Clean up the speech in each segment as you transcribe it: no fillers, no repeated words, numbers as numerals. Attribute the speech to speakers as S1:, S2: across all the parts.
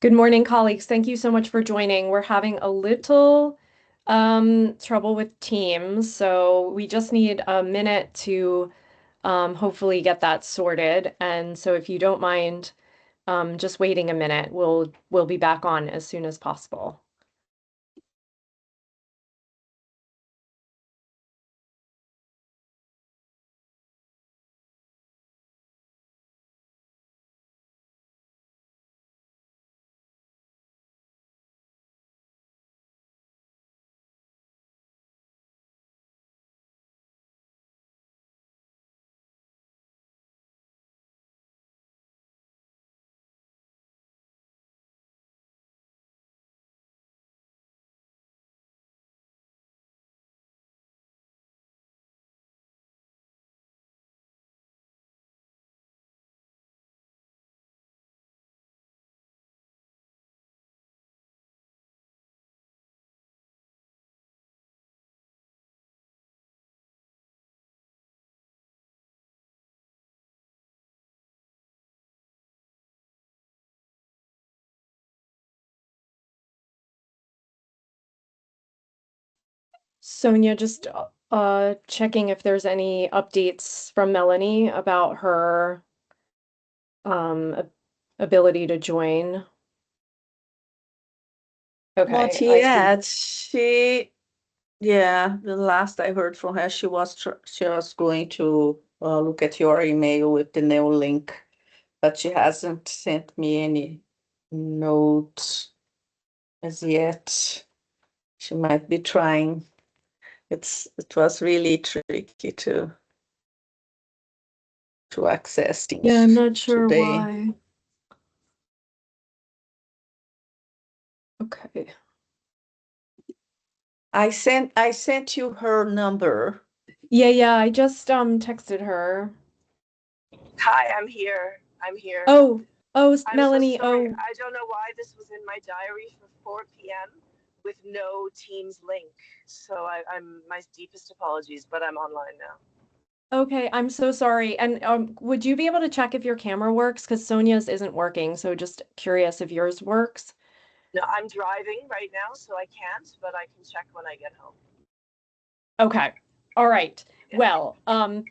S1: Good morning, colleagues. Thank you so much for joining. We're having a little trouble with Teams, so we just need a minute to hopefully get that sorted. And so if you don't mind just waiting a minute, we'll be back on as soon as possible. Sonia, just checking if there's any updates from Melanie about her ability to join.
S2: Not
S1: Okay, I see.
S2: yet. Yeah, the last I heard from her, she was going to look at your email with the new link, but she hasn't sent me any note as yet. She might be trying. It was really tricky to access
S1: Yeah,
S2: things
S1: I'm not sure
S2: today.
S1: why. Okay.
S2: I sent you her number.
S1: Yeah, I just texted her.
S3: Hi, I'm here. I'm here. I'm so
S1: Melanie.
S3: sorry.
S1: Oh,
S3: I don't know why this was in my diary for 4 p.m. with no Teams link. So I'm my deepest apologies, but I'm online now.
S1: okay. I'm so sorry. And would you be able to check if your camera works? Because Sonia's isn't working. So just curious if yours works.
S3: No, I'm driving right now, so I can't, but I can check when I get home.
S1: Okay. All right.
S3: Yeah.
S1: Well,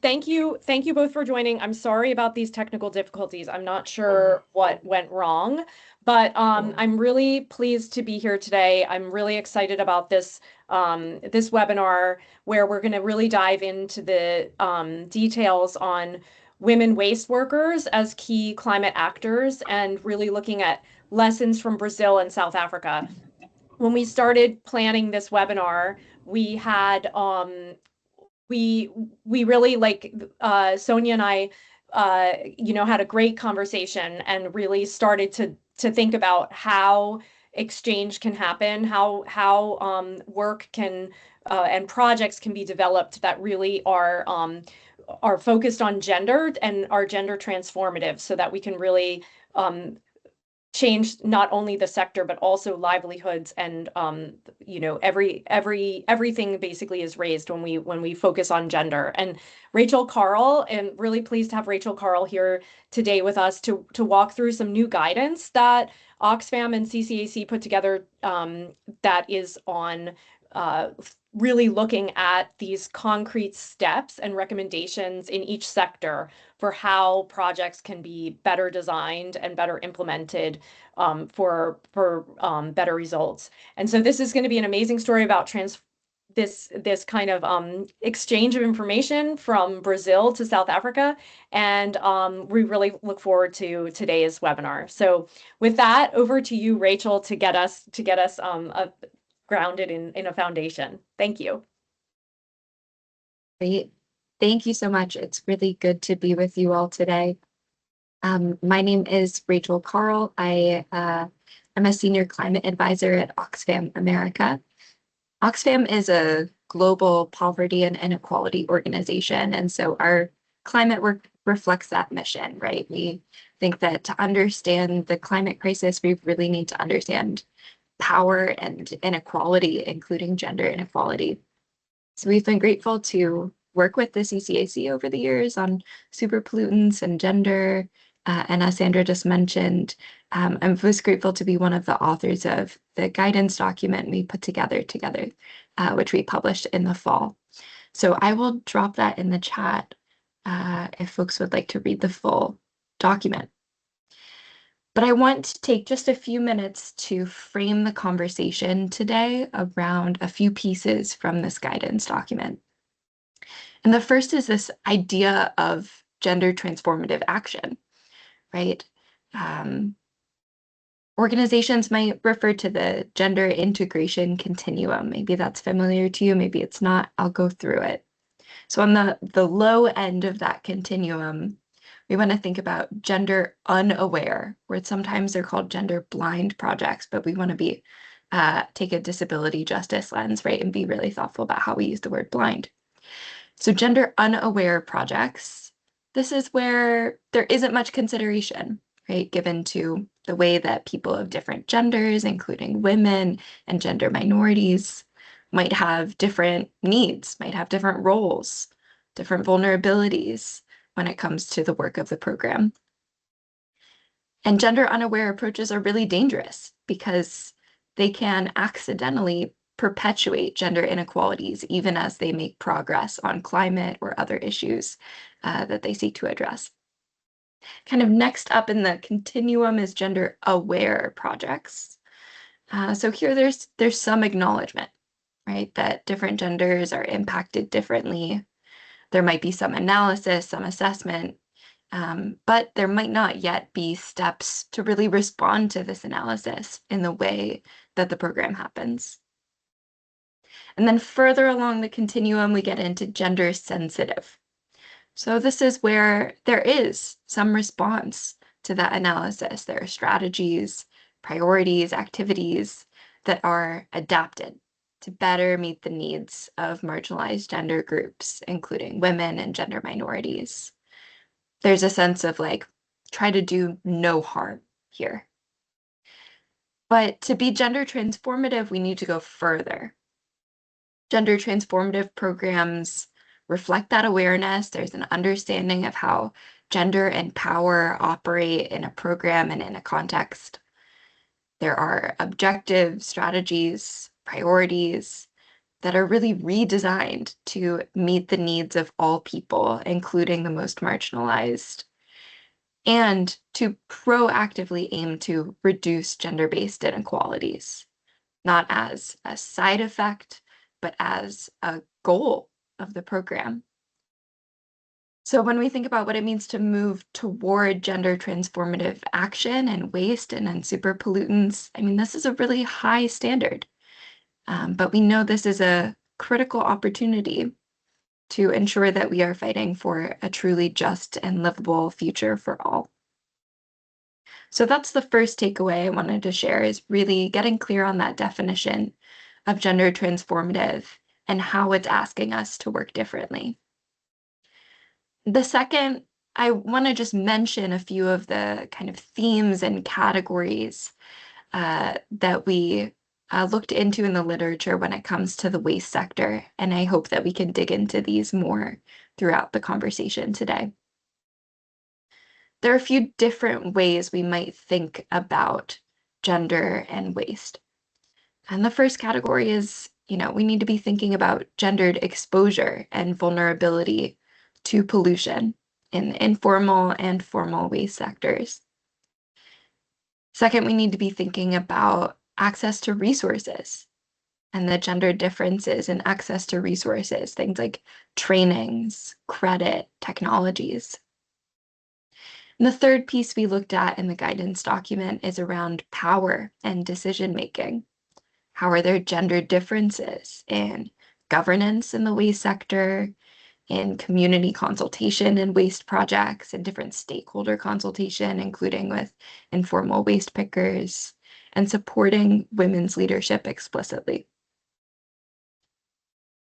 S1: thank you both for joining. I'm sorry about these technical difficulties. I'm not sure what went wrong, but I'm really pleased to be here today. I'm really excited about this webinar where we're going to really dive into the details on women waste workers as key climate actors and really looking at lessons from Brazil and South Africa. When we started planning this webinar, we had we we really like Sonia and I had a great conversation and really started to think about how exchange can happen, how work can and projects can be developed that really are focused on gender and are gender transformative so that we can really change not only the sector but also livelihoods and everything basically is raised when we focus on gender. And Rachel Carl, and really pleased to have Rachel Carl here today with us to walk through some new guidance that Oxfam and CCAC put together, that is on uh, really looking at these concrete steps and recommendations in each sector for how projects can be better designed and better implemented for better results. And so this is going to be an amazing story about this kind of exchange of information from Brazil to South Africa, and we really look forward to today's webinar. So with that, over to you, Rachel, to get us grounded in a foundation. Thank you.
S4: Great. Thank you so much. It's really good to be with you all today. My name is Rachel Carl. I'm a senior climate advisor at Oxfam America. Oxfam is a global poverty and inequality organization, and so our climate work reflects that mission, right? We think that to understand the climate crisis, we really need to understand power and inequality, including gender inequality. So we've been grateful to work with the CCAC over the years on super pollutants and gender And as Sandra just mentioned, I'm most grateful to be one of the authors of the guidance document we put together, which we published in the fall. So I will drop that in the chat if folks would like to read the full document. But I want to take just a few minutes to frame the conversation today around a few pieces from this guidance document. And the first is this idea of gender transformative action, right? Organizations might refer to the gender integration continuum. Maybe that's familiar to you, maybe it's not. I'll go through it. So on the low end of that continuum, we want to think about gender unaware, where sometimes they're called gender blind projects, but we want to be take a disability justice lens, right, and be really thoughtful about how we use the word blind. So gender unaware projects, this is where there isn't much consideration, right, given to the way that people of different genders, including women and gender minorities, might have different needs, might have different roles, different vulnerabilities when it comes to the work of the program. And gender unaware approaches are really dangerous because they can accidentally perpetuate gender inequalities even as they make progress on climate or other issues that they seek to address. Kind of next up in the continuum is gender aware projects. So here there's some acknowledgement, right, that different genders are impacted differently. There might be some analysis, some assessment, but there might not yet be steps to really respond to this analysis in the way that the program happens. And then further along the continuum, we get into gender sensitive. So this is where there is some response to that analysis. There are strategies, priorities, activities that are adapted to better meet the needs of marginalized gender groups, including women and gender minorities. There's a sense of like, try to do no harm here. But to be gender transformative, we need to go further. Gender transformative programs reflect that awareness. There's an understanding of how gender and power operate in a program and in a context. There are objectives, strategies, priorities that are really redesigned to meet the needs of all people, including the most marginalized, and to proactively aim to reduce gender-based inequalities, not as a side effect, but as a goal of the program. So when we think about what it means to move toward gender transformative action and waste and super pollutants, I mean, this is a really high standard, but we know this is a critical opportunity to ensure that we are fighting for a truly just and livable future for all. So that's the first takeaway I wanted to share, is really getting clear on that definition of gender transformative and how it's asking us to work differently. The second, I want to just mention a few of the kind of themes and categories that we looked into in the literature when it comes to the waste sector, and I hope that we can dig into these more throughout the conversation today. There are a few different ways we might think about gender and waste. And the first category is, we need to be thinking about gendered exposure and vulnerability to pollution in informal and formal waste sectors. Second, we need to be thinking about access to resources and the gender differences in access to resources, things like trainings, credit, technologies. And the third piece we looked at in the guidance document is around power and decision-making. How are there gender differences in governance in the waste sector, in community consultation in waste projects, and different stakeholder consultation, including with informal waste pickers, and supporting women's leadership explicitly.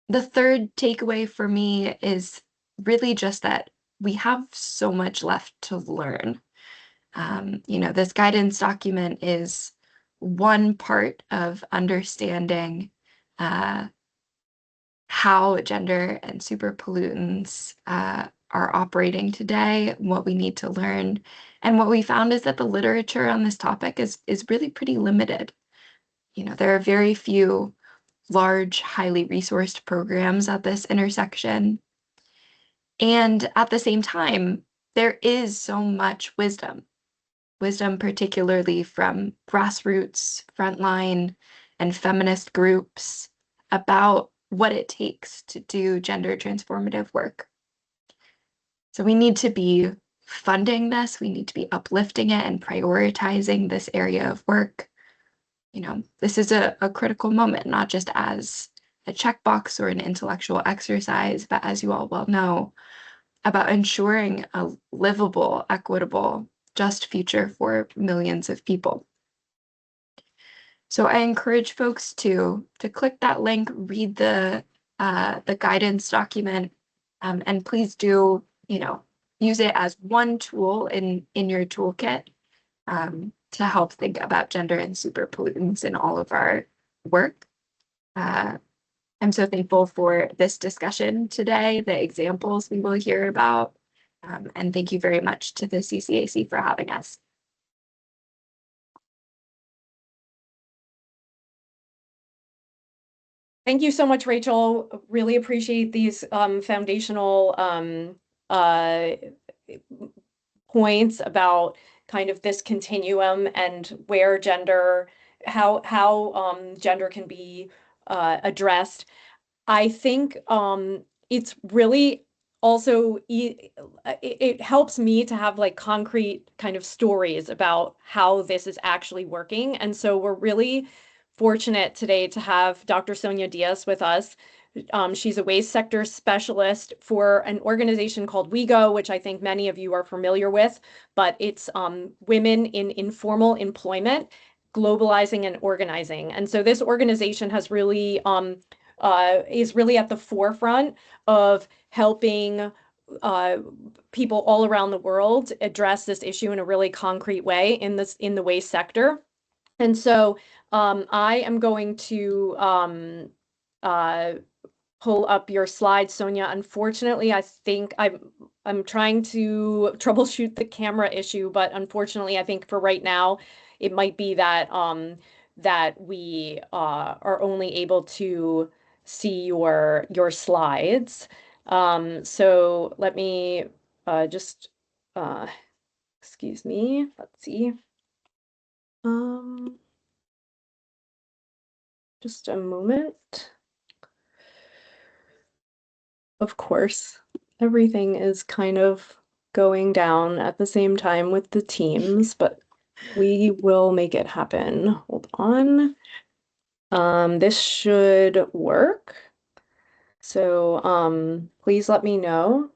S4: The third takeaway for me is really just that we have so much left to learn. This guidance document is one part of understanding how gender and super pollutants are operating today, what we need to learn. And what we found is that the literature on this topic is really pretty limited. There are very few large, highly resourced programs at this intersection. And at the same time, there is so much wisdom particularly from grassroots, frontline, and feminist groups about what it takes to do gender transformative work. So we need to be funding this, we need to be uplifting it and prioritizing this area of work. This is a critical moment, not just as a checkbox or an intellectual exercise, but as you all well know, about ensuring a livable, equitable, just future for millions of people. So I encourage folks to click that link, read the guidance document, and please do, use it as one tool in your toolkit to help think about gender and superpollutants in all of our work. I'm so thankful for this discussion today, the examples we will hear about, and thank you very much to the CCAC for having us.
S1: Thank you so much, Rachel. Really appreciate these foundational points about kind of this continuum and where how gender can be addressed. I think it's really also it helps me to have like concrete kind of stories about how this is actually working. And so we're really fortunate today to have Dr. Sonia Diaz with us. She's a waste sector specialist for an organization called WeGo, which I think many of you are familiar with, but it's women in informal employment, globalizing and organizing. And so this organization has really is really at the forefront of helping people all around the world address this issue in a really concrete way in the waste sector. And so I am going to pull up your slides, Sonia. Unfortunately, I think I'm trying to troubleshoot the camera issue, but unfortunately, I think for right now, it might be that that we are only able to see your slides. So let me just excuse me. Let's see. Just a moment. Of course, everything is kind of going down at the same time with the teams, but we will make it happen. Hold on. This should work. So please let me know.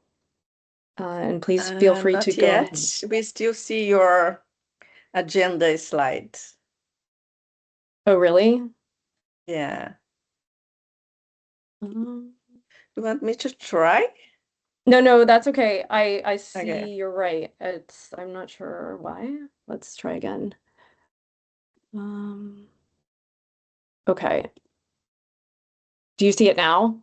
S1: And please feel free to go.
S2: Not yet. We still see your agenda slides.
S1: Oh, really?
S2: Yeah. You want me to try?
S1: No, that's okay. I see
S2: Okay.
S1: you're right. I'm not sure why. Let's try again. Okay. Do you see it now?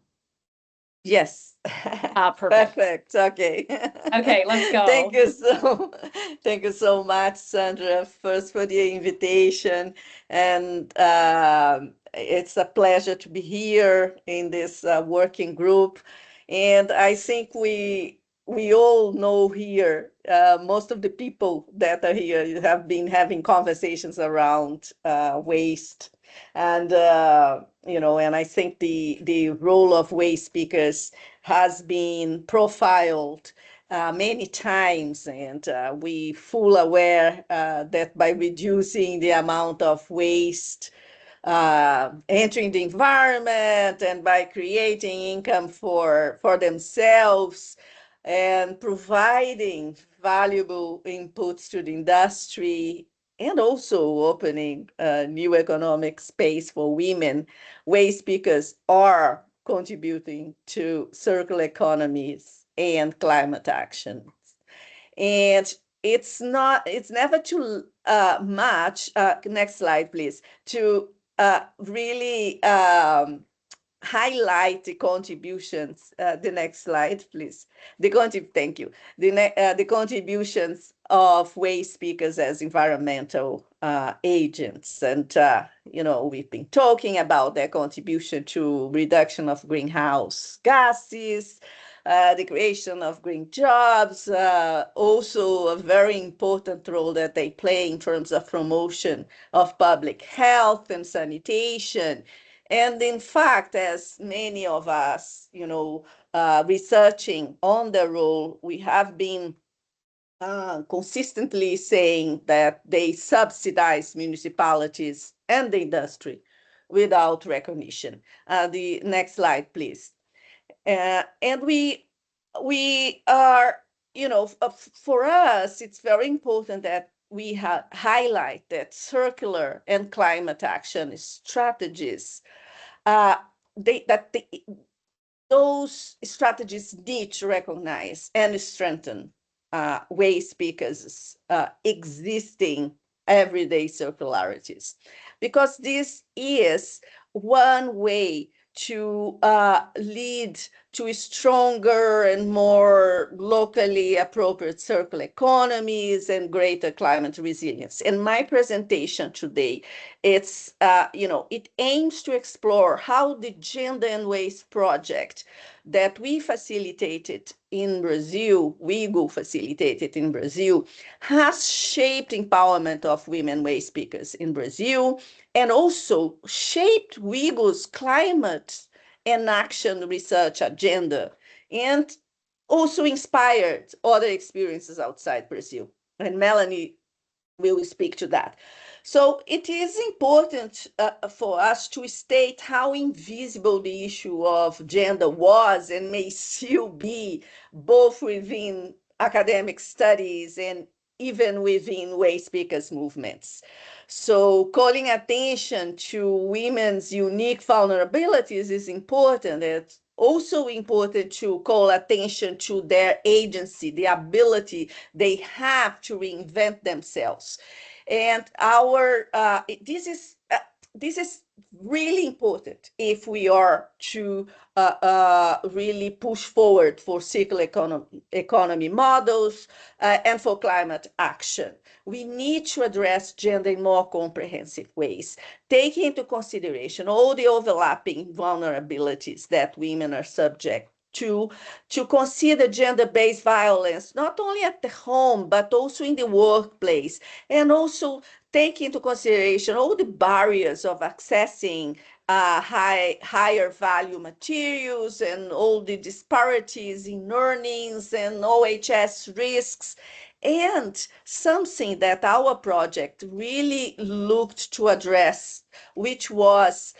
S2: Yes.
S1: Perfect.
S2: Perfect. Okay.
S1: Okay, let's go.
S2: Thank you so much, Sandra, first for the invitation. And it's a pleasure to be here in this working group. And I think we all know here, most of the people that are here have been having conversations around waste. And and I think the role of waste speakers has been profiled many times, and we full aware that by reducing the amount of waste entering the environment and by creating income for themselves and providing valuable inputs to the industry and also opening a new economic space for women, waste speakers are contributing to circular economies and climate action. And it's never too much, next slide, please, to really highlight the contributions. The next slide, please. Thank you. The contributions of waste speakers as environmental agents. And, we've been talking about their contribution to reduction of greenhouse gases, the creation of green jobs, also a very important role that they play in terms of promotion of public health and sanitation. And in fact, as many of us, researching on the role, we have been consistently saying that they subsidize municipalities and the industry without recognition. The next slide, please. And we are, for us, it's very important that we highlight that circular and climate action strategies, those strategies need to recognize and strengthen waste speakers' existing everyday circularities, because this is one way to lead to stronger and more locally appropriate circular economies and greater climate resilience. In my presentation today, it aims to explore how the Gender and Waste project that we facilitated in Brazil, WIGO facilitated in Brazil, has shaped empowerment of women waste speakers in Brazil, and also shaped WIGO's climate and action research agenda, and also inspired other experiences outside Brazil. And Melanie will speak to that. So it is important for us to state how invisible the issue of gender was and may still be, both within academic studies and even within waste speakers movements. So calling attention to women's unique vulnerabilities is important. It's also important to call attention to their agency, the ability they have to reinvent themselves. And this is really important if we are to really push forward for circular economy models and for climate action. We need to address gender in more comprehensive ways, taking into consideration all the overlapping vulnerabilities that women are subject to consider gender-based violence, not only at the home, but also in the workplace, and also take into consideration all the barriers of accessing higher value materials and all the disparities in earnings and OHS risks. And something that our project really looked to address, which was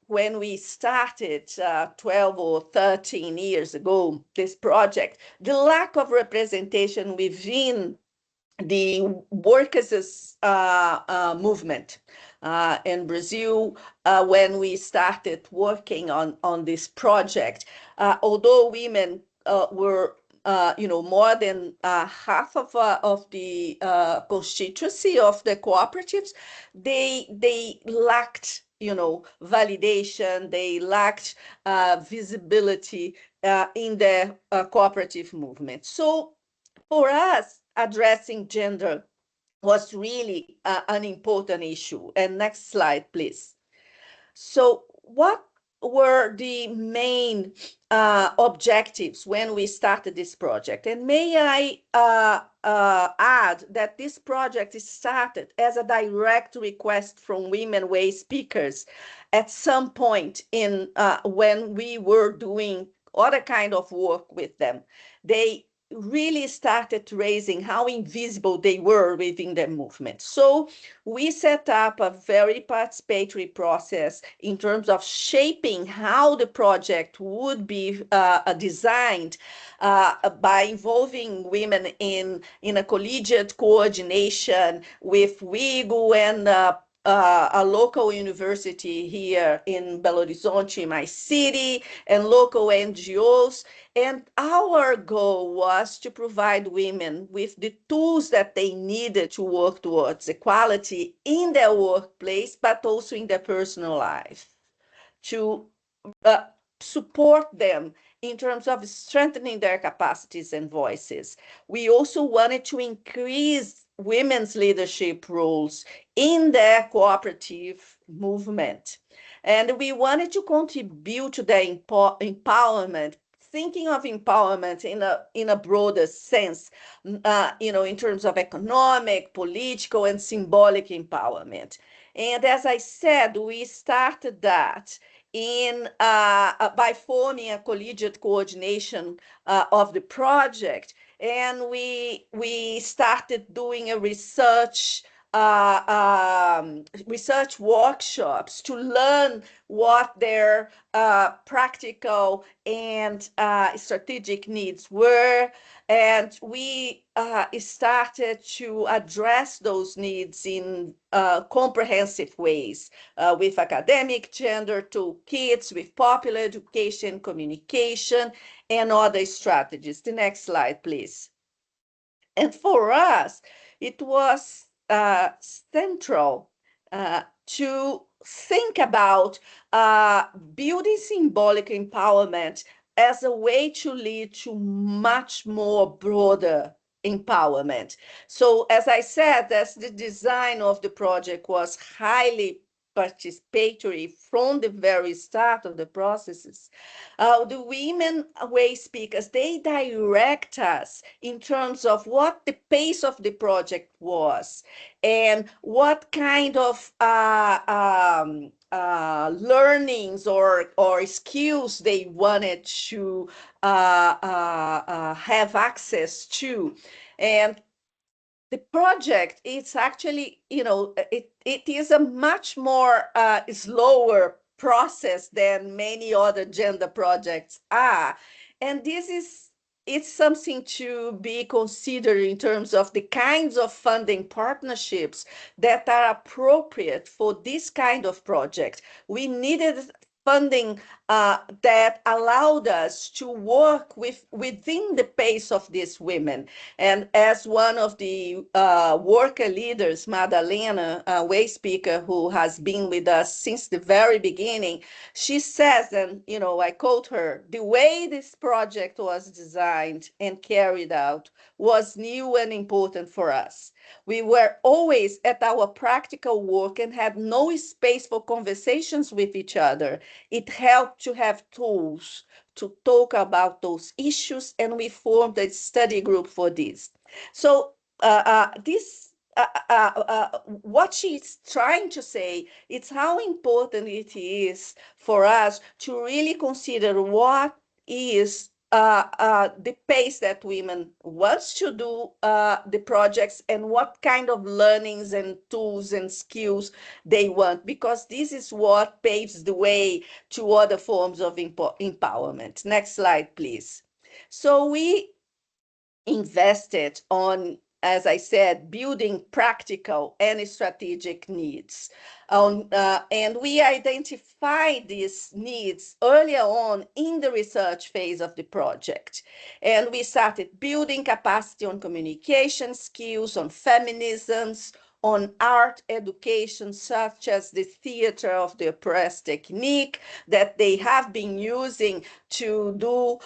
S2: when we started 12 or 13 years ago, this project, the lack of representation within the workers' movement in Brazil, when we started working on this project, although women were more than half of the constituency of the cooperatives, they lacked validation, they lacked visibility in the cooperative movement. So for us, addressing gender was really an important issue. And next slide, please. So what were the main objectives when we started this project? And may I add that this project started as a direct request from women waste speakers at some point in when we were doing other kind of work with them. They really started raising how invisible they were within the movement. So we set up a very participatory process in terms of shaping how the project would be designed by involving women in a collegiate coordination with WIGO and a local university here in Belo Horizonte, my city, and local NGOs. And our goal was to provide women with the tools that they needed to work towards equality in their workplace, but also in their personal life, to support them in terms of strengthening their capacities and voices. We also wanted to increase women's leadership roles in their cooperative movement. And we wanted to contribute to their empowerment, thinking of empowerment in a broader sense, in terms of economic, political, and symbolic empowerment. And as I said, we started that by forming a collegiate coordination of the project, and we started doing a research workshops to learn what their practical and strategic needs were. And we started to address those needs in comprehensive ways with academic gender toolkits, with popular education, communication, and other strategies. The next slide, please. And for us, it was central to think about building symbolic empowerment as a way to lead to much more broader empowerment. So as I said, as the design of the project was highly participatory from the very start of the processes, the women way speakers, they direct us in terms of what the pace of the project was and what kind of learnings or skills they wanted to have access to. And the project, it's actually, it is a much more slower process than many other gender projects are. And it's something to be considered in terms of the kinds of funding partnerships that are appropriate for this kind of project. We needed funding that allowed us to work within the pace of these women. And as one of the worker leaders, Madalena, a way speaker who has been with us since the very beginning, she says, and I quote her, "The way this project was designed and carried out was new and important for us. We were always at our practical work and had no space for conversations with each other. It helped to have tools to talk about those issues, and we formed a study group for this." So what she's trying to say is how important it is for us to really consider what is the pace that women wants to do the projects and what kind of learnings and tools and skills they want, because this is what paves the way to other forms of empowerment. Next slide, please. So we invested on, as I said, building practical and strategic needs. And we identified these needs earlier on in the research phase of the project. And we started building capacity on communication skills, on feminisms, on art education, such as the theater of the oppressed technique that they have been using to do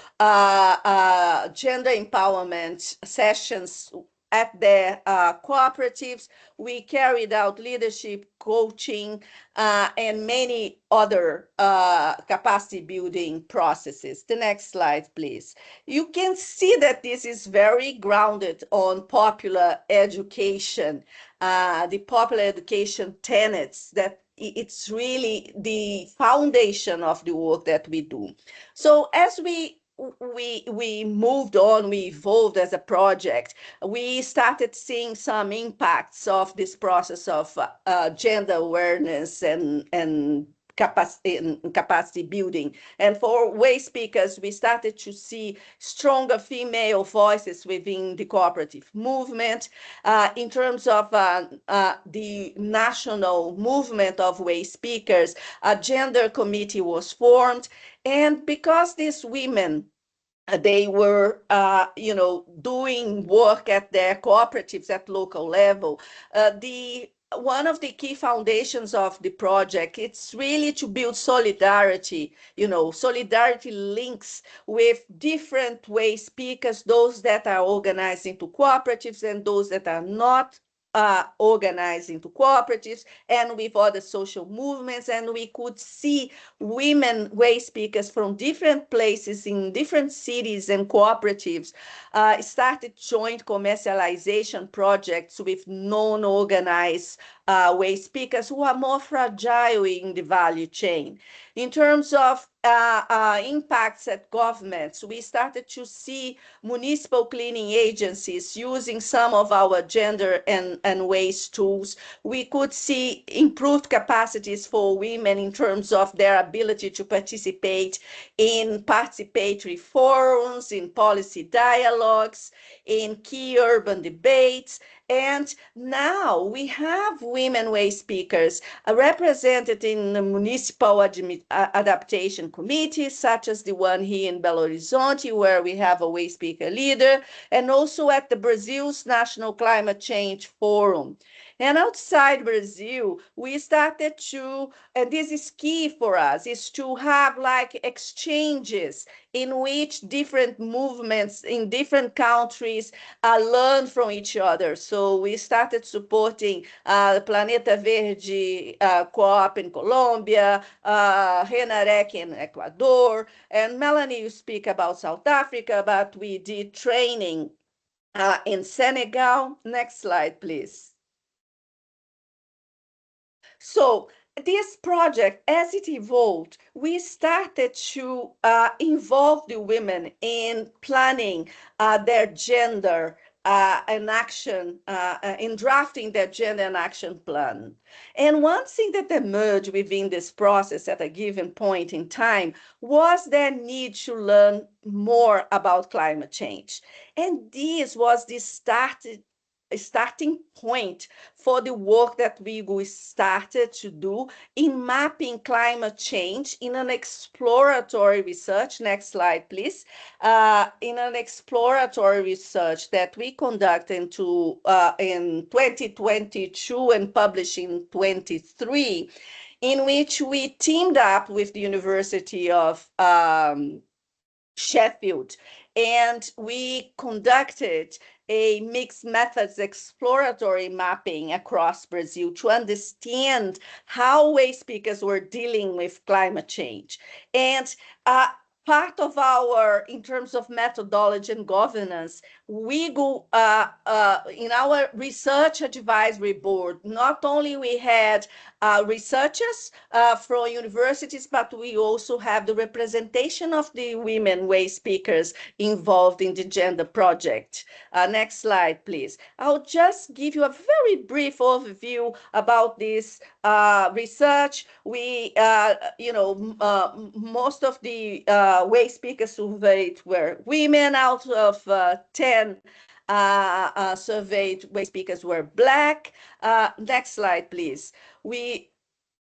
S2: gender empowerment sessions at their cooperatives. We carried out leadership coaching and many other capacity building processes. The next slide, please. You can see that this is very grounded on popular education, the popular education tenets, that it's really the foundation of the work that we do. So as we moved on, we evolved as a project, we started seeing some impacts of this process of gender awareness and capacity building. And for way speakers, we started to see stronger female voices within the cooperative movement. In terms of the national movement of way speakers, a gender committee was formed. And because these women, they were, doing work at their cooperatives at local level, the one of the key foundations of the project, it's really to build solidarity, solidarity links with different way speakers, those that are organized into cooperatives and those that are not organized into cooperatives and with other social movements. And we could see women way speakers from different places in different cities and cooperatives started joint commercialization projects with non-organized way speakers who are more fragile in the value chain. In terms of impacts at governments, we started to see municipal cleaning agencies using some of our gender and waste tools. We could see improved capacities for women in terms of their ability to participate in participatory forums, in policy dialogues, in key urban debates. And now we have women way speakers represented in the municipal adaptation committees, such as the one here in Belo Horizonte, where we have a way speaker leader, and also at the Brazil's National Climate Change Forum. And outside Brazil, we started to, and this is key for us, is to have like exchanges in which different movements in different countries learn from each other. So we started supporting Planeta Verde Co-op in Colombia, Renarec in Ecuador, and Melanie, you speak about South Africa, but we did training in Senegal. Next slide, please. So this project, as it evolved, we started to involve the women in planning their gender and action, in drafting their gender and action plan. And one thing that emerged within this process at a given point in time was their need to learn more about climate change. And this was the starting point for the work that we started to do in mapping climate change in an exploratory research. Next slide, please. In an exploratory research that we conducted in 2022 and published in 23, in which we teamed up with the University of Sheffield, and we conducted a mixed methods exploratory mapping across Brazil to understand how way speakers were dealing with climate change. And part of our, in terms of methodology and governance, we go in our research advisory board, not only we had researchers from universities, but we also have the representation of the women way speakers involved in the gender project. Next slide, please. I'll just give you a very brief overview about this research. We, most of the way speakers surveyed were women. Out of 10 surveyed way speakers were Black. Next slide, please.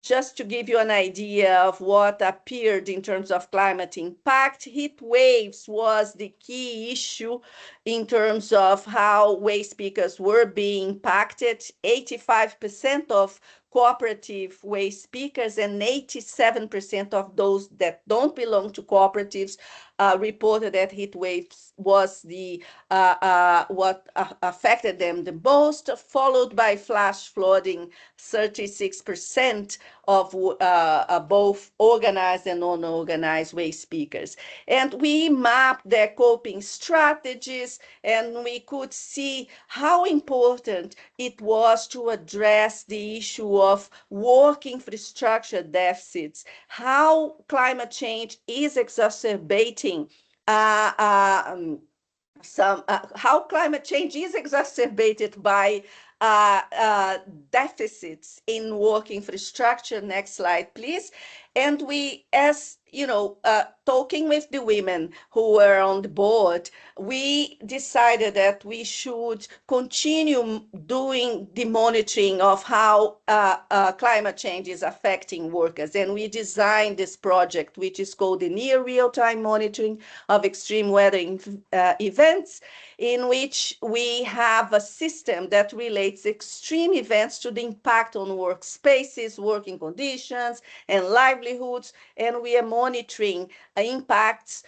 S2: Just to give you an idea of what appeared in terms of climate impact, heat waves was the key issue in terms of how way speakers were being impacted. 85% of cooperative way speakers and 87% of those that don't belong to cooperatives reported that heat waves was the what affected them the most, followed by flash flooding, 36% of both organized and unorganized way speakers. And we mapped their coping strategies, and we could see how important it was to address the issue of work infrastructure deficits, how climate change is exacerbating how climate change is exacerbated by deficits in work infrastructure. Next slide, please. And we, as you know, talking with the women who were on the board, we decided that we should continue doing the monitoring of how climate change is affecting workers. And we designed this project, which is called the Near Real-Time Monitoring of Extreme Weather Events, in which we have a system that relates extreme events to the impact on workspaces, working conditions, and livelihoods, and we are monitoring impacts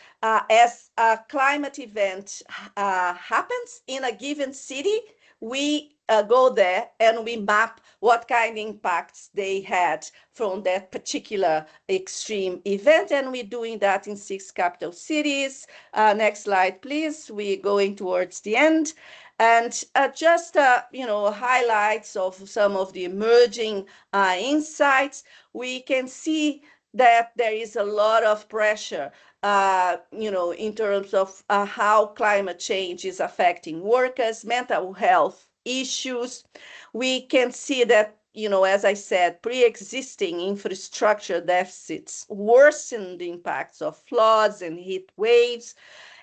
S2: as a climate event happens in a given city. We go there and we map what kind of impacts they had from that particular extreme event, and we're doing that in 6 capital cities. Next slide, please. We're going towards the end. And just, highlights of some of the emerging insights. We can see that there is a lot of pressure in terms of how climate change is affecting workers, mental health issues. We can see that, as I said, pre-existing infrastructure deficits worsen the impacts of floods and heat waves.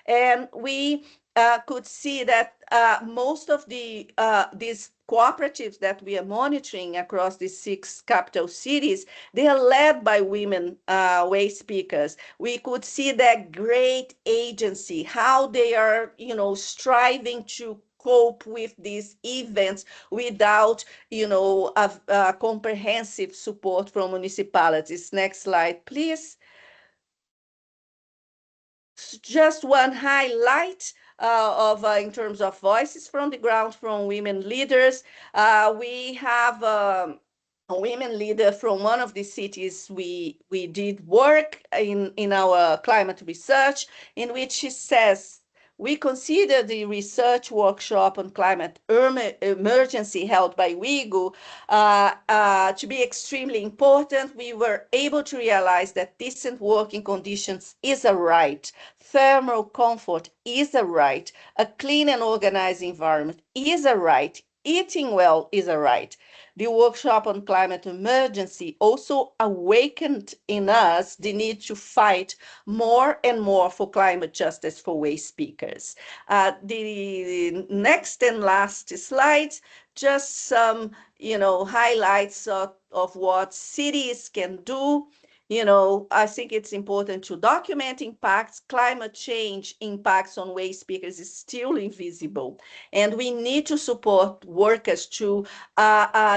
S2: And we could see that most of these cooperatives that we are monitoring across the 6 capital cities, they are led by women waste speakers. We could see that great agency, how they are, striving to cope with these events without, a comprehensive support from municipalities. Next slide, please. Just one highlight in terms of voices from the ground from women leaders. We have a women leader from one of the cities we did work in our climate research, in which she says, we consider the research workshop on climate emergency held by WIEGU to be extremely important. We were able to realize that decent working conditions is a right, thermal comfort is a right, a clean and organized environment is a right, eating well is a right. The workshop on climate emergency also awakened in us the need to fight more and more for climate justice for waste speakers. The next and last slides, just some, highlights of what cities can do. I think it's important to document impacts. Climate change impacts on waste speakers is still invisible, and we need to support workers to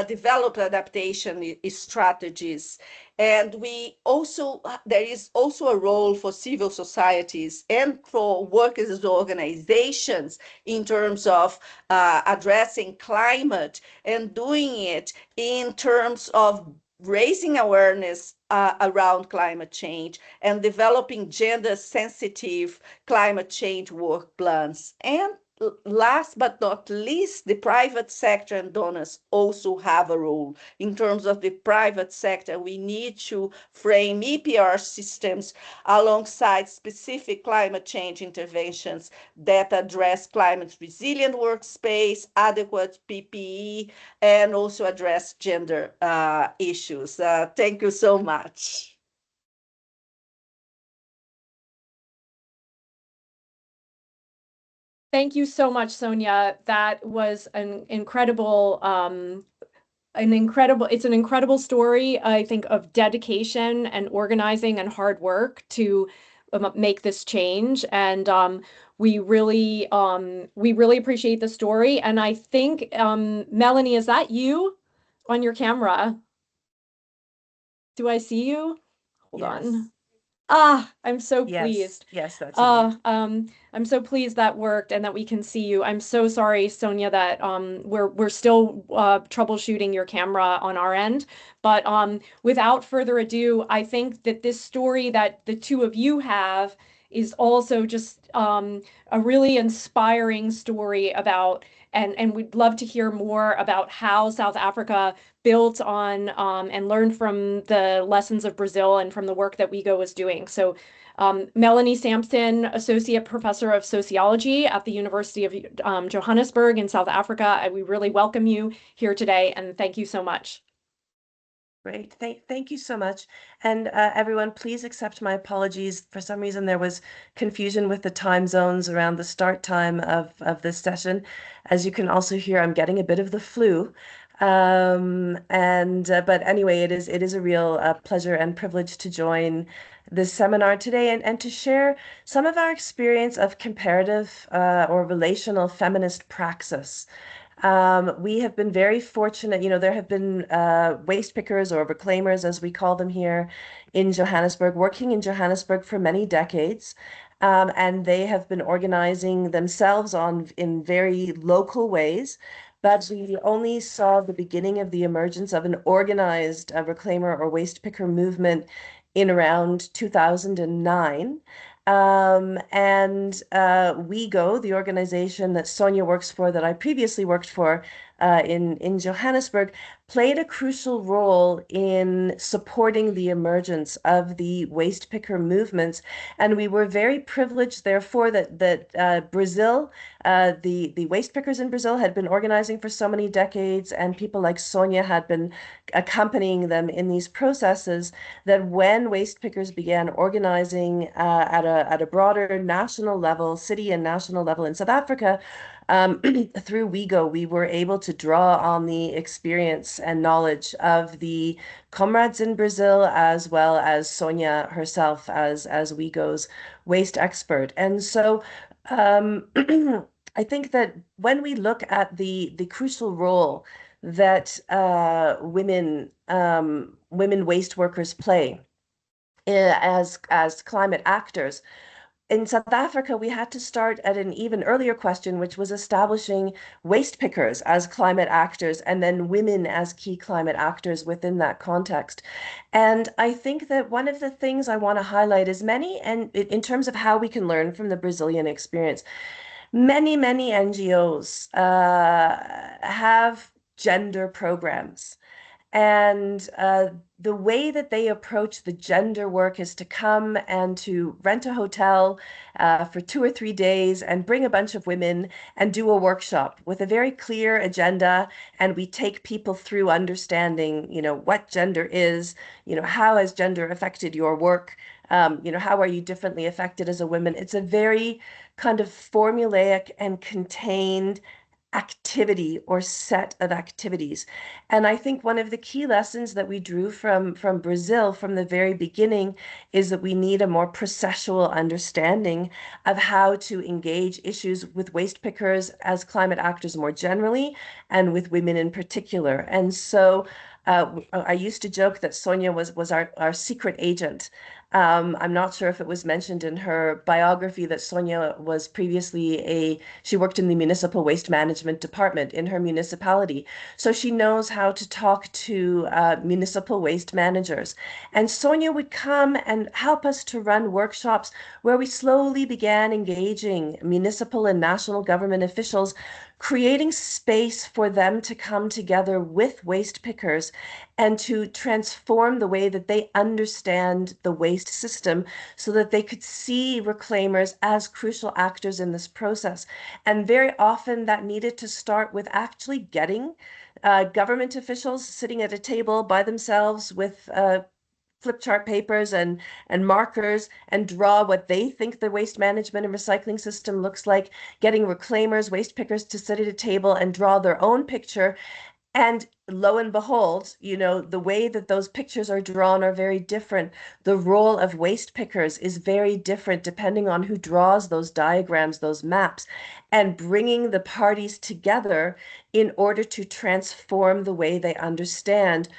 S2: develop adaptation strategies. And there is also a role for civil societies and for workers' organizations in terms of addressing climate and doing it in terms of raising awareness around climate change and developing gender-sensitive climate change work plans. And last but not least, the private sector and donors also have a role. In terms of the private sector, we need to frame EPR systems alongside specific climate change interventions that address climate resilient workspace, adequate PPE, and also address gender issues. Thank you so much.
S1: Thank you so much, Sonia. That was an incredible, it's an incredible story, I think, of dedication and organizing and hard work to make this change. And we really appreciate the story. And I think, Melanie, is that you on your camera? Do I see you? Hold on. I'm so pleased.
S3: Yes, that's me.
S1: I'm so pleased that worked and that we can see you. I'm so sorry, Sonia, that we're still troubleshooting your camera on our end. But without further ado, I think that this story that the two of you have is also just a really inspiring story about, and we'd love to hear more about how South Africa built on and learned from the lessons of Brazil and from the work that WIEGU was doing. So Melanie Sampson, Associate Professor of Sociology at the University of Johannesburg in South Africa. We really welcome you here today, and thank you so much.
S3: Great. Thank you so much. And everyone, please accept my apologies. For some reason, there was confusion with the time zones around the start time of this session. As you can also hear, I'm getting a bit of the flu.
S5: But anyway, it is a real pleasure and privilege to join this seminar today and to share some of our experience of comparative or relational feminist praxis. We have been very fortunate. There have been waste pickers or reclaimers, as we call them here in Johannesburg, working in Johannesburg for many decades. And they have been organizing themselves in very local ways. But we only saw the beginning of the emergence of an organized reclaimer or waste picker movement in around 2009. WeGo, the organization that Sonia works for, that I previously worked for in Johannesburg, played a crucial role in supporting the emergence of the waste picker movements. And we were very privileged, therefore, that Brazil, the waste pickers in Brazil had been organizing for so many decades, and people like Sonia had been accompanying them in these processes, that when waste pickers began organizing at a broader national level, city and national level in South Africa, through WeGo, we were able to draw on the experience and knowledge of the comrades in Brazil, as well as Sonia herself as WeGo's waste expert. And so I think that when we look at the crucial role that women waste workers play as climate actors, in South Africa, we had to start at an even earlier question, which was establishing waste pickers as climate actors and then women as key climate actors within that context. And I think that one of the things I want to highlight is and in terms of how we can learn from the Brazilian experience, many NGOs have gender programs. And the way that they approach the gender work is to come and to rent a hotel for 2 or 3 days and bring a bunch of women and do a workshop with a very clear agenda. And we take people through understanding, what gender is, how has gender affected your work? How are you differently affected as a woman? It's a very kind of formulaic and contained activity or set of activities. And I think one of the key lessons that we drew from Brazil from the very beginning is that we need a more processual understanding of how to engage issues with waste pickers as climate actors more generally, and with women in particular. And so I used to joke that Sonia was our secret agent. I'm not sure if it was mentioned in her biography that Sonia was previously she worked in the municipal waste management department in her municipality. So she knows how to talk to municipal waste managers. And Sonia would come and help us to run workshops where we slowly began engaging municipal and national government officials, creating space for them to come together with waste pickers and to transform the way that they understand the waste system so that they could see reclaimers as crucial actors in this process. And very often that needed to start with actually getting government officials sitting at a table by themselves with flip chart papers and markers and draw what they think the waste management and recycling system looks like, getting reclaimers, waste pickers to sit at a table and draw their own picture. And lo and behold, the way that those pictures are drawn are very different. The role of waste pickers is very different depending on who draws those diagrams, those maps, and bringing the parties together in order to transform the way they understand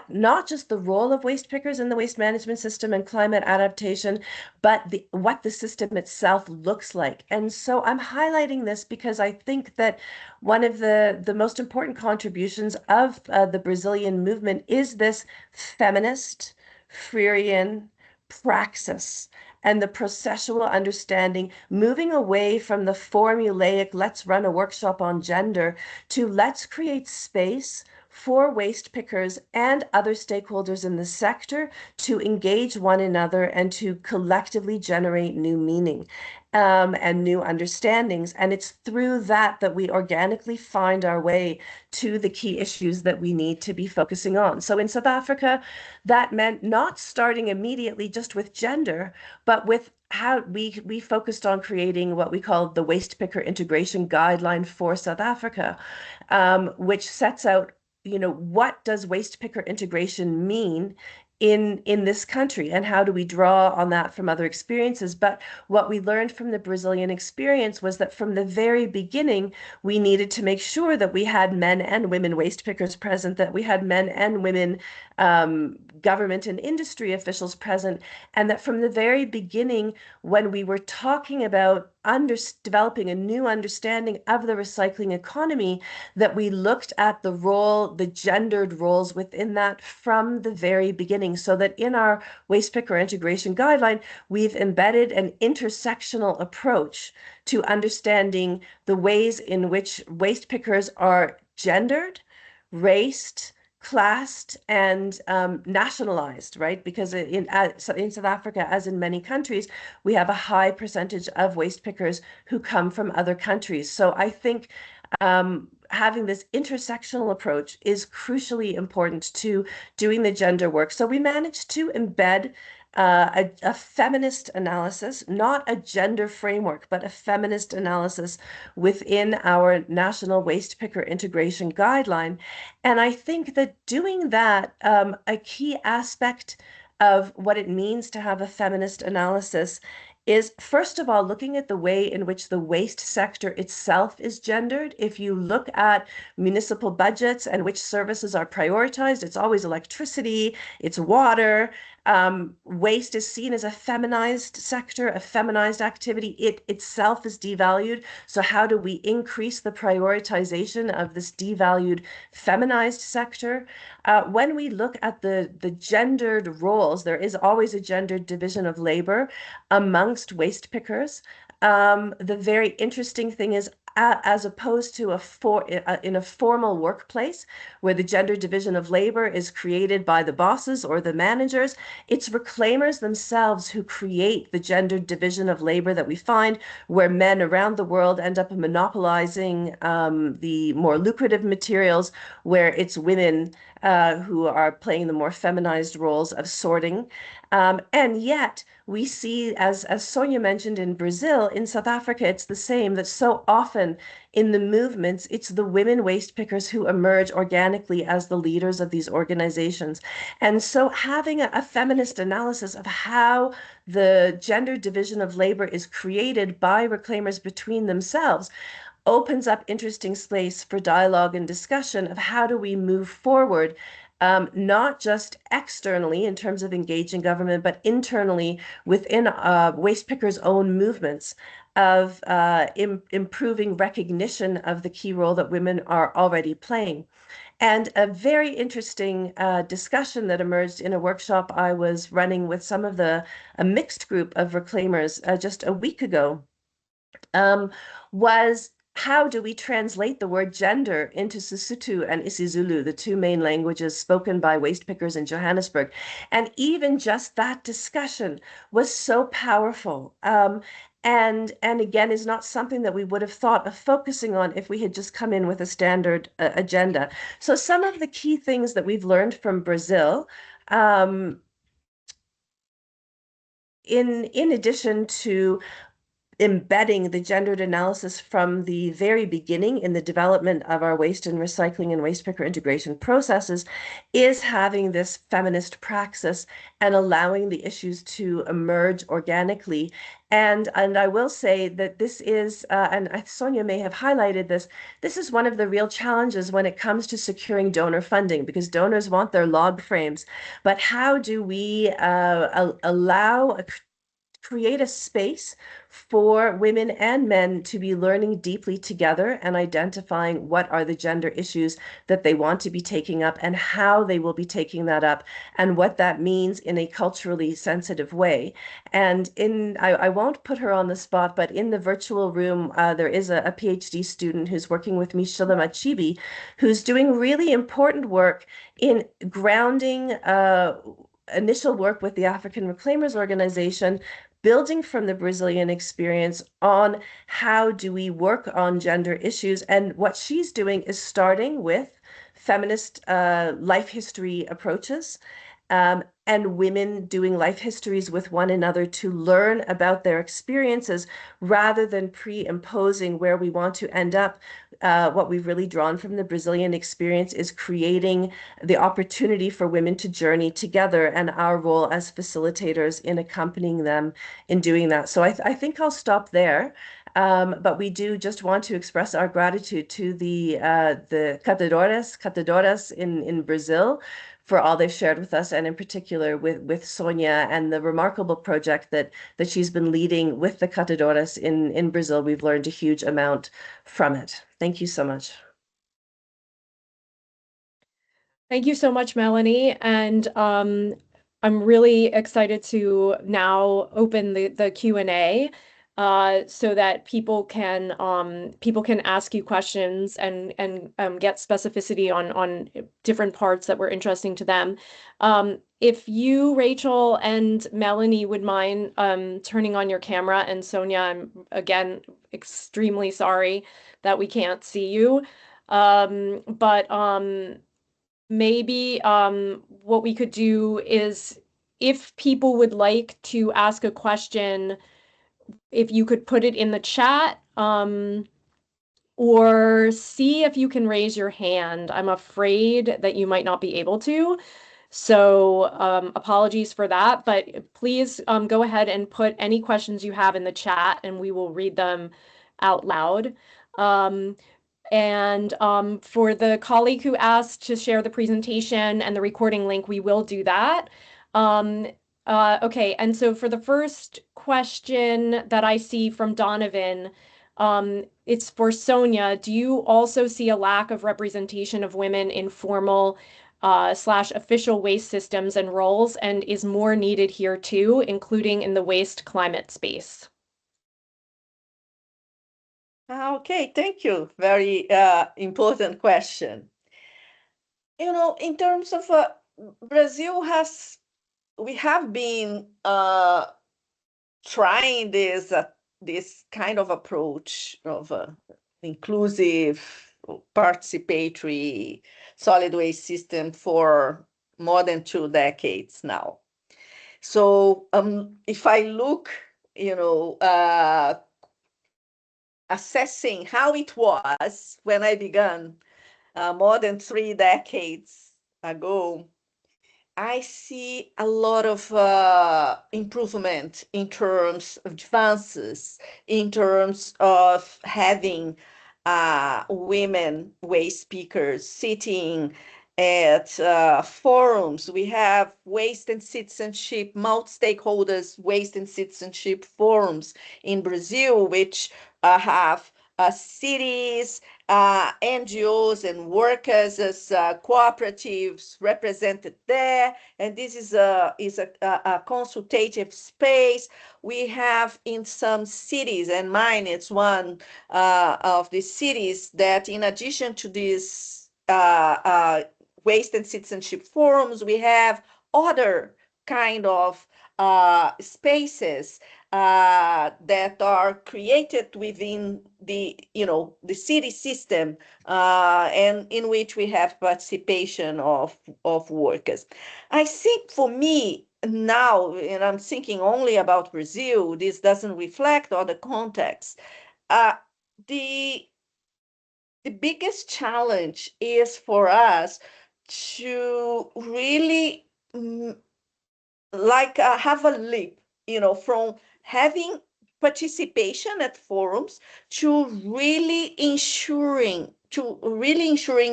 S5: not just the role of waste pickers in the waste management system and climate adaptation, but what the system itself looks like. And so I'm highlighting this because I think that one of the most important contributions of the Brazilian movement is this feminist, Freirean praxis and the processual understanding, moving away from the formulaic, let's run a workshop on gender, to let's create space for waste pickers and other stakeholders in the sector to engage one another and to collectively generate new meaning and new understandings. And it's through that we organically find our way to the key issues that we need to be focusing on. So in South Africa, that meant not starting immediately just with gender, but with how we focused on creating what we called the Waste Picker Integration Guideline for South Africa, which sets out what does waste picker integration mean in this country, and how do we draw on that from other experiences? But what we learned from the Brazilian experience was that from the very beginning, we needed to make sure that we had men and women waste pickers present, that we had men and women government and industry officials present, and that from the very beginning, when we were talking about developing a new understanding of the recycling economy, that we looked at the gendered roles within that from the very beginning, so that in our waste picker integration guideline, we've embedded an intersectional approach to understanding the ways in which waste pickers are gendered, raced, classed, and nationalized, right? Because in South Africa, as in many countries, we have a high percentage of waste pickers who come from other countries. So I think having this intersectional approach is crucially important to doing the gender work. So we managed to embed a feminist analysis, not a gender framework, but a feminist analysis within our National Waste Picker Integration Guideline. And I think that doing that, a key aspect of what it means to have a feminist analysis is, first of all, looking at the way in which the waste sector itself is gendered. If you look at municipal budgets and which services are prioritized, it's always electricity, it's water. Waste is seen as a feminized sector, a feminized activity. It itself is devalued. So how do we increase the prioritization of this devalued feminized sector? When we look at the gendered roles, there is always a gendered division of labor amongst waste pickers. The very interesting thing is, as opposed to in a formal workplace where the gender division of labor is created by the bosses or the managers, it's reclaimers themselves who create the gender division of labor that we find, where men around the world end up monopolizing the more lucrative materials, where it's women who are playing the more feminized roles of sorting. And yet we see, as Sonia mentioned, in Brazil, in South Africa, it's the same, that so often in the movements, it's the women waste pickers who emerge organically as the leaders of these organizations. And so having a feminist analysis of how the gender division of labor is created by reclaimers between themselves opens up interesting space for dialogue and discussion of how do we move forward, not just externally in terms of engaging government, but internally within waste pickers' own movements of improving recognition of the key role that women are already playing. And a very interesting discussion that emerged in a workshop I was running with a mixed group of reclaimers just a week ago was, how do we translate the word gender into Sesotho and isiZulu, the two main languages spoken by waste pickers in Johannesburg? And even just that discussion was so powerful. And again, is not something that we would have thought of focusing on if we had just come in with a standard agenda. So some of the key things that we've learned from Brazil, in addition to embedding the gendered analysis from the very beginning in the development of our waste and recycling and waste picker integration processes, is having this feminist praxis and allowing the issues to emerge organically. And I will say that this is, and Sonia may have highlighted this is one of the real challenges when it comes to securing donor funding, because donors want their log frames. But how do we create a space for women and men to be learning deeply together and identifying what are the gender issues that they want to be taking up and how they will be taking that up and what that means in a culturally sensitive way. And I won't put her on the spot, but in the virtual room, there is a PhD student who's working with me, Sheila Machibi, who's doing really important work in grounding initial work with the African Reclaimers Organization, building from the Brazilian experience on how do we work on gender issues. And what she's doing is starting with feminist life history approaches and women doing life histories with one another to learn about their experiences rather than pre-imposing where we want to end up. What we've really drawn from the Brazilian experience is creating the opportunity for women to journey together, and our role as facilitators in accompanying them in doing that. So I think I'll stop there. But we do just want to express our gratitude to the catadoras in Brazil for all they've shared with us, and in particular with Sonia and the remarkable project that she's been leading with the catadoras in Brazil. We've learned a huge amount from it. Thank you so much.
S1: Thank you so much, Melanie. And I'm really excited to now open the Q&A so that people can ask you questions and get specificity on different parts that were interesting to them. If you, Rachel and Melanie, would mind turning on your camera, and Sonia, I'm again extremely sorry that we can't see you. Maybe what we could do is, if people would like to ask a question, if you could put it in the chat, or see if you can raise your hand. I'm afraid that you might not be able to. So apologies for that, but please go ahead and put any questions you have in the chat and we will read them out loud. And for the colleague who asked to share the presentation and the recording link, we will do that. Okay, and so for the first question that I see from Donovan, it's for Sonia. Do you also see a lack of representation of women in formal / official waste systems and roles, and is more needed here too, including in the waste climate space?
S2: Okay, thank you. Very important question. You know, in terms of Brazil we have been trying this kind of approach of inclusive, participatory solid waste system for more than 2 decades now. So if I look, you know, assessing how it was when I began more than 3 decades ago, I see a lot of improvement in terms of advances, in terms of having women waste speakers sitting at forums. We have waste and citizenship, multi-stakeholders waste and citizenship forums in Brazil, which have cities, NGOs and workers as cooperatives represented there, and this is a consultative space. We have in some cities, and mine it's one of the cities that, in addition to these waste and citizenship forums, we have other kind of spaces that are created within the city system, and in which we have participation of workers. I think for me now, and I'm thinking only about Brazil, this doesn't reflect other contexts. The biggest challenge is for us to really have a leap, from having participation at forums to really ensuring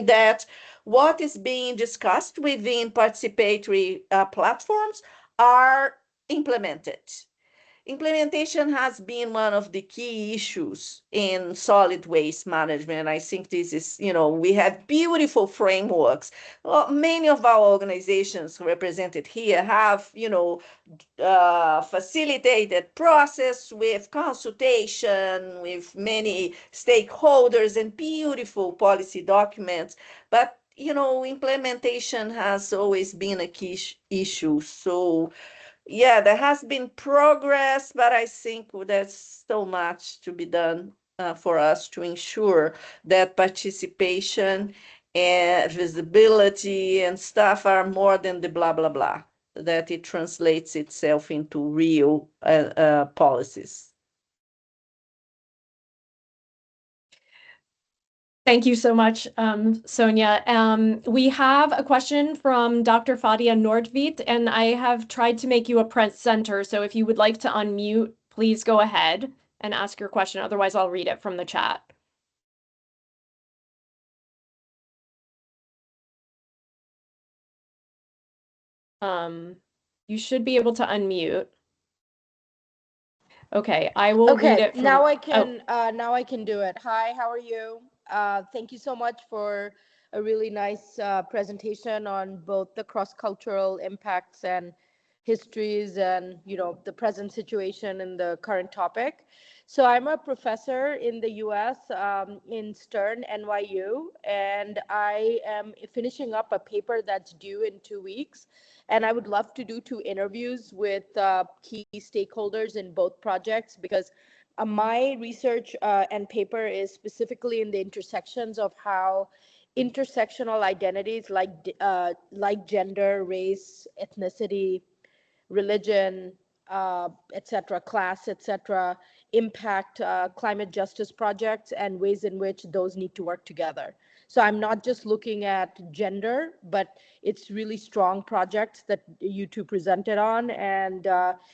S2: that what is being discussed within participatory platforms are implemented. Implementation has been one of the key issues in solid waste management. I think this is, we have beautiful frameworks. Many of our organizations represented here have, facilitated process with consultation with many stakeholders and beautiful policy documents. But, implementation has always been a key issue. So, yeah, there has been progress, but I think there's so much to be done for us to ensure that participation and visibility and stuff are more than the blah, blah, blah, that it translates itself into real policies.
S1: Thank you so much, Sonia. We have a question from Dr. Fadia Nordvit, and I have tried to make you a presenter. So if you would like to unmute, please go ahead and ask your question. Otherwise, I'll read it from the chat. You should be able to unmute. Okay, I will read it from,
S6: now I can do it. Hi, how are you? Thank you so much for a really nice presentation on both the cross-cultural impacts and histories and, you know, the present situation and the current topic. So I'm a professor in the US in Stern, NYU, and I am finishing up a paper that's due in 2 weeks. And I would love to do 2 interviews with key stakeholders in both projects, because my research and paper is specifically in the intersections of how intersectional identities like gender, race, ethnicity, religion, etc., class, etc., impact climate justice projects and ways in which those need to work together. So I'm not just looking at gender, but it's really strong projects that you two presented on. And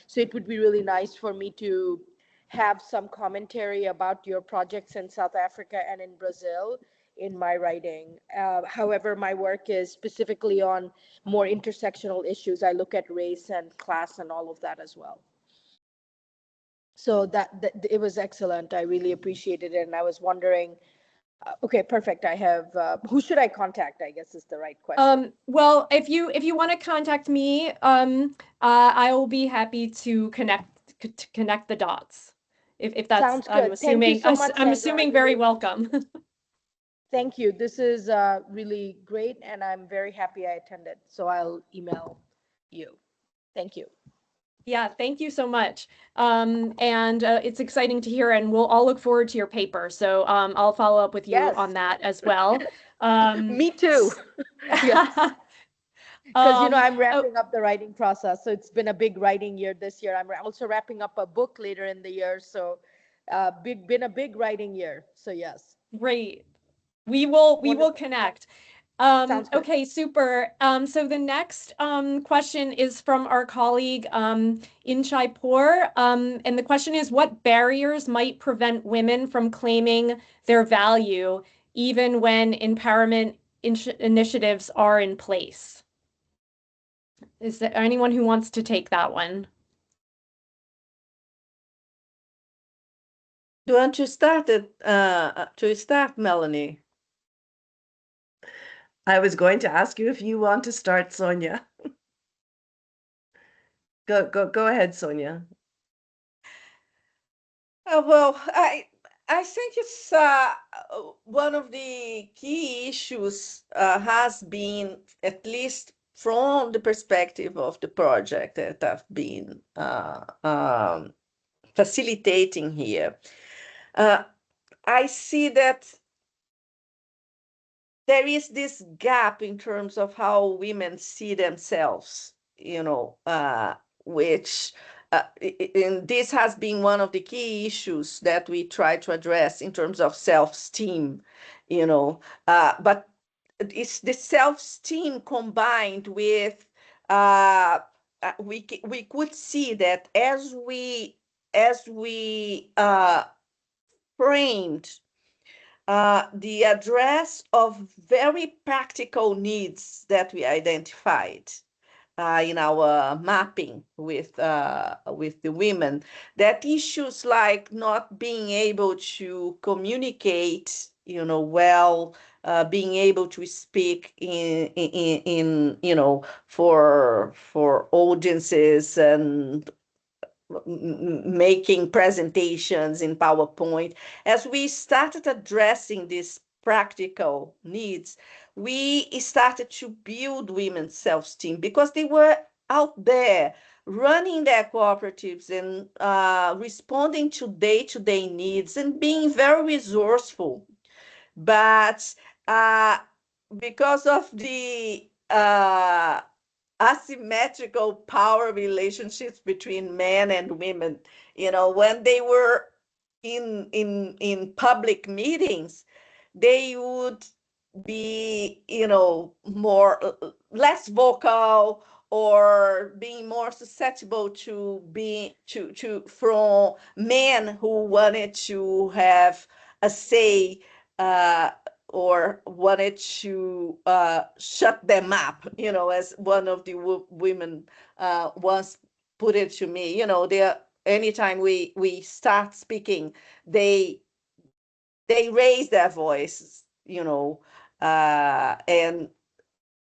S6: so it would be really nice for me to have some commentary about your projects in South Africa and in Brazil in my writing. However, my work is specifically on more intersectional issues. I look at race and class and all of that as well. So that it was excellent. I really appreciated it. And I was wondering, okay, perfect. I have, who should I contact, I guess is the right question.
S1: Well, if you want to contact me, I will be happy to connect the dots. If that's,
S6: Sounds good.
S1: I'm assuming,
S6: Thank you so much,
S1: I'm
S6: Sandra.
S1: assuming very welcome.
S6: Thank you. This is really great, and I'm very happy I attended. So I'll email you. Thank you.
S1: Yeah, thank you so much. And it's exciting to hear, and we'll all look forward to your paper. So I'll follow up with you
S6: Yes.
S1: on that as well.
S6: Me too. Yes. Because, you know, I'm wrapping up the writing process. So it's been a big writing year this year. I'm also wrapping up a book later in the year. So been a big writing year. So yes.
S1: Great. We will connect.
S6: Sounds good.
S1: Okay, super. So the next question is from our colleague Inchai Poor. And the question is, what barriers might prevent women from claiming their value even when empowerment initiatives are in place? Is there anyone who wants to take that one?
S2: Do you want to start, Melanie?
S5: I was going to ask you if you want to start, Sonia. Go ahead, Sonia.
S2: Well, I think it's one of the key issues has been, at least from the perspective of the project that I've been facilitating here. I see that there is this gap in terms of how women see themselves, you know, which and this has been one of the key issues that we try to address in terms of self-esteem, you know, but it's the self-esteem combined with we could see that as we framed the address of very practical needs that we identified in our mapping with the women, that issues like not being able to communicate, you know, well, being able to speak in you know, for audiences and making presentations in PowerPoint. As we started addressing these practical needs, we started to build women's self-esteem because they were out there running their cooperatives and responding to day-to-day needs and being very resourceful. But because of the asymmetrical power relationships between men and women. When they were in public meetings, they would be, less vocal, or being more susceptible to being from men who wanted to have a say, or wanted to shut them up, as one of the women once put it to me. Anytime we start speaking, they raise their voices, and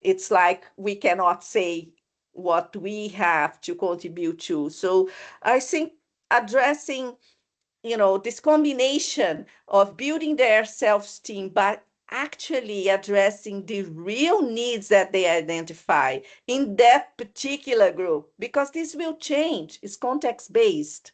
S2: it's like we cannot say what we have to contribute to. So I think addressing, this combination of building their self-esteem, but actually addressing the real needs that they identify in that particular group, because this will change. It's context-based.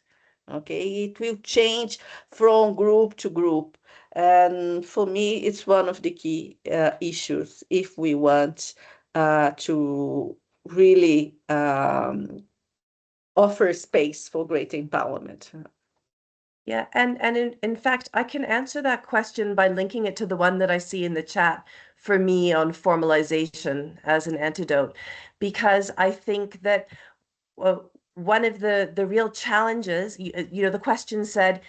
S2: Okay, it will change from group to group. And for me, it's one of the key issues if we want to really offer space for great empowerment.
S5: Yeah, and in fact, I can answer that question by linking it to the one that I see in the chat for me on formalization as an antidote, because I think that one of the real challenges, the question said,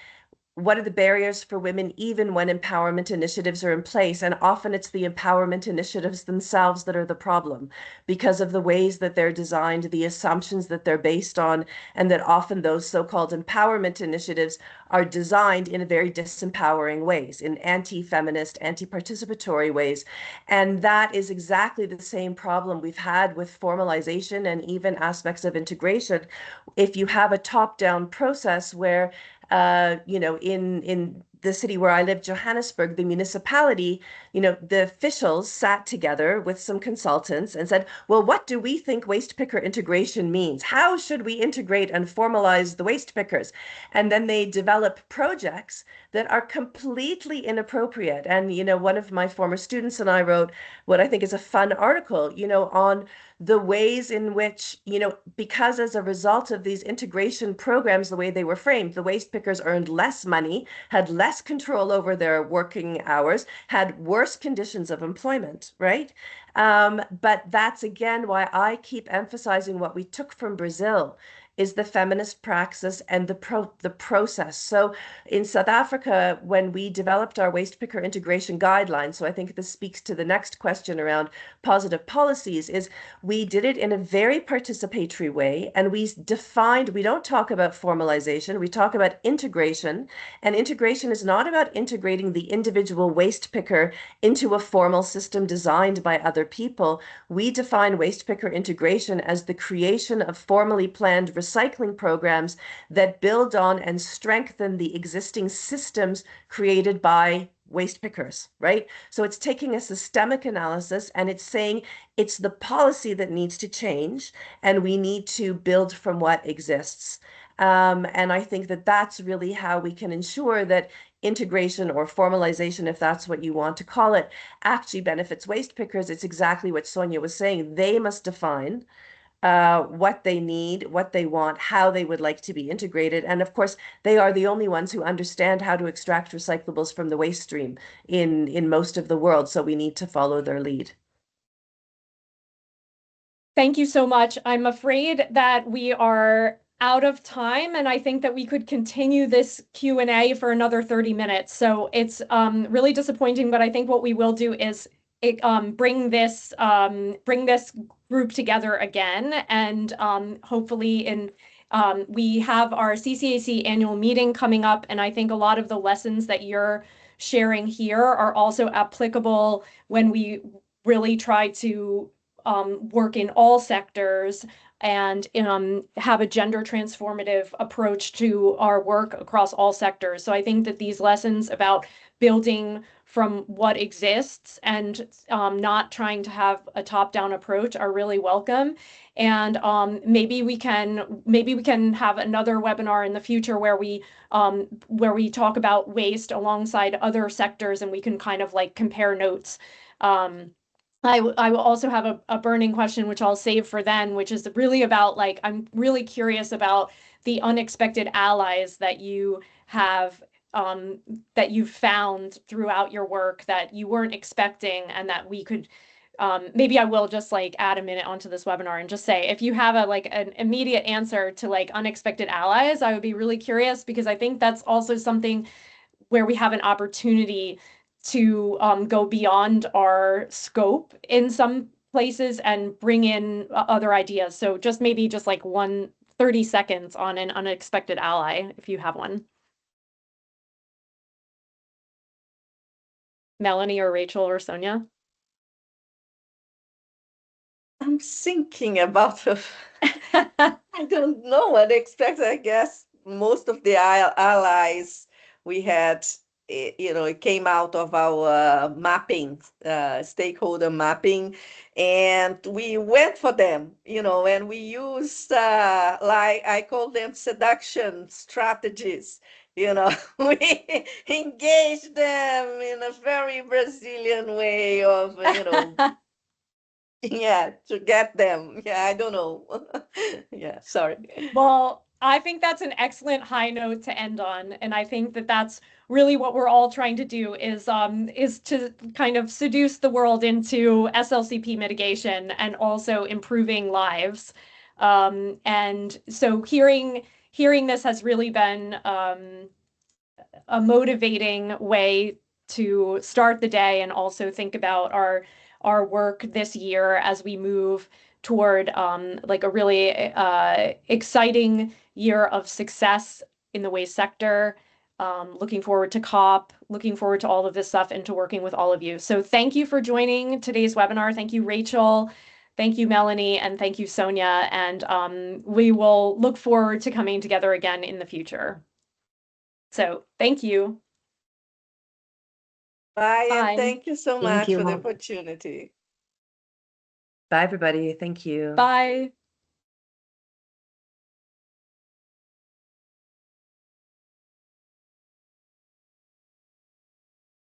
S5: what are the barriers for women even when empowerment initiatives are in place? And often it's the empowerment initiatives themselves that are the problem because of the ways that they're designed, the assumptions that they're based on, and that often those so-called empowerment initiatives are designed in very disempowering ways, in anti-feminist, anti-participatory ways. And that is exactly the same problem we've had with formalization and even aspects of integration. If you have a top-down process where in the city where I live, Johannesburg, the municipality, the officials sat together with some consultants and said, well, what do we think waste picker integration means? How should we integrate and formalize the waste pickers? And then they develop projects that are completely inappropriate. And, one of my former students and I wrote what I think is a fun article, on the ways in which, because as a result of these integration programs, the way they were framed, the waste pickers earned less money, had less control over their working hours, had worse conditions of employment, right? But that's again why I keep emphasizing what we took from Brazil is the feminist praxis and the process. So in South Africa, when we developed our waste picker integration guidelines, so I think this speaks to the next question around positive policies, is we did it in a very participatory way, and we don't talk about formalization, we talk about integration, and integration is not about integrating the individual waste picker into a formal system designed by other people. We define waste picker integration as the creation of formally planned recycling programs that build on and strengthen the existing systems created by waste pickers, right? So it's taking a systemic analysis and it's saying it's the policy that needs to change and we need to build from what exists. And I think that that's really how we can ensure that integration or formalization, if that's what you want to call it, actually benefits waste pickers. It's exactly what Sonia was saying. They must define what they need, what they want, how they would like to be integrated. And of course, they are the only ones who understand how to extract recyclables from the waste stream in most of the world. So we need to follow their lead.
S1: Thank you so much. I'm afraid that we are out of time, and I think that we could continue this Q&A for another 30 minutes. So it's really disappointing, but I think what we will do is bring this group together again, and hopefully we have our CCAC annual meeting coming up, and I think a lot of the lessons that you're sharing here are also applicable when we really try to work in all sectors and have a gender transformative approach to our work across all sectors. So I think that these lessons about building from what exists and not trying to have a top-down approach are really welcome. And maybe we can have another webinar in the future where we talk about waste alongside other sectors, and we can kind of like compare notes. I will also have a burning question, which I'll save for then, which is really about like, I'm really curious about the unexpected allies that you have, that you've found throughout your work that you weren't expecting and that we could, maybe I will just like add a minute onto this webinar and just say, if you have a like an immediate answer to like unexpected allies, I would be really curious because I think that's also something where we have an opportunity to go beyond our scope in some places and bring in other ideas. So just maybe just like 30 seconds on an unexpected ally, if you have one. Melanie or Rachel or Sonia?
S2: I'm thinking about I don't know what to expect. I guess most of the allies we had, it came out of our mapping, stakeholder mapping, and we went for them, and we used, like I call them seduction strategies. We engaged them in a very Brazilian way of, yeah, to get them. Yeah, I don't know. Yeah, sorry.
S1: Well, I think that's an excellent high note to end on, and I think that that's really what we're all trying to do is to kind of seduce the world into SLCP mitigation and also improving lives. And so hearing this has really been a motivating way to start the day and also think about our work this year as we move toward like a really exciting year of success in the waste sector. Looking forward to COP, looking forward to all of this stuff and to working with all of you. So thank you for joining today's webinar. Thank you, Rachel. Thank you, Melanie, and thank you, Sonia. And we will look forward to coming together again in the future. So thank you.
S2: Bye,
S1: Bye.
S2: and thank you so
S5: Thank
S2: much
S5: you,
S2: for the
S5: Mom.
S2: opportunity.
S5: Bye, everybody. Thank you.
S1: Bye.